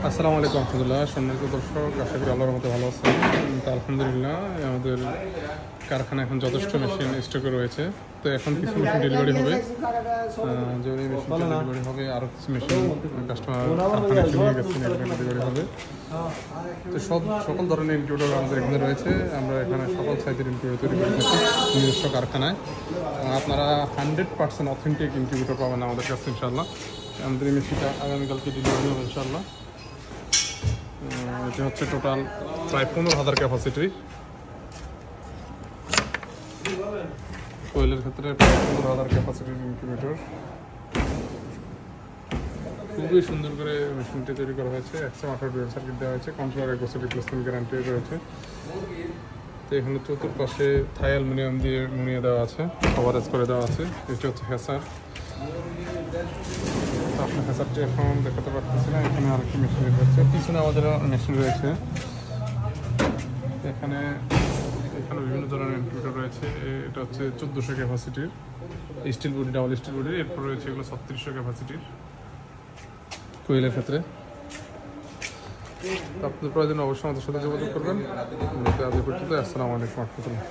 আসসালামু আলাইকুম রহমতুল্লাহ। সম্মানিত দর্শক, আশা করি আল্লাহর মতো ভালো আছেন। তো আলহামদুলিল্লাহ আমাদের কারখানা এখন যথেষ্ট মেশিন স্টকে রয়েছে। তো এখন কিছু মেশিন ডেলিভারি হবে, যেমন এই মেশিনটা ডেলিভারি হবে, আরও কিছু মেশিন কাস্টমার কারখানায় নিয়ে গেছেন, এখানে ডেলিভারি হবে। তো সকল ধরনের ইনকিউবেটর আমাদের এখানে রয়েছে। আমরা এখানে সকল সাইজের ইনকিউবেটর তৈরি করে থাকি নিজস্ব কারখানায়। আপনারা 100% অথেন্টিক ইনকিউবেটর পাবেন আমাদের কাছে ইনশাল্লাহ। আমাদের এই মেশিনটা আগামীকালকে ডেলিভারি হবে ইনশাল্লাহ। এটা হচ্ছে টোটাল প্রায় 15,000 ক্যাপাসিটির। কোয়েলের ক্ষেত্রে প্রায় 15,000 ক্যাপাসিটির ইনকিউবেটর। খুবই সুন্দর করে মেশিনটি তৈরি করা হয়েছে। 118 ডুয়েল সার্কিট দেওয়া হয়েছে, কন্ট্রোলার 1 বছর রিপ্লেসমেন্ট গ্যারান্টি রয়েছে। তো এখানে চতুর্পাশে থাই অ্যালুমিনিয়াম দিয়ে মুড়িয়ে দেওয়া আছে, কভারেজ করে দেওয়া আছে। এটা হচ্ছে হ্যাসার। আপনার হ্যাসারটি এখন দেখাতে পারতেছি না। এখানে আরেকটি মেশিন রয়েছে, পিছনে আমাদের মেশিন রয়েছে। এখানে বিভিন্ন ধরনের ইনকিউবেটর রয়েছে। এটা হচ্ছে 1400 ক্যাপাসিটির স্টিল বডি, ডাবল স্টিল বডির। এরপর রয়েছে এগুলো 3600 ক্যাপাসিটির কোয়েলের ক্ষেত্রে। আপনাদের প্রয়োজন অবশ্যই আমাদের সাথে যোগাযোগ করবেন। আজ পর্যন্ত আসসালামু আলাইকুম রহমতুল্লাহ।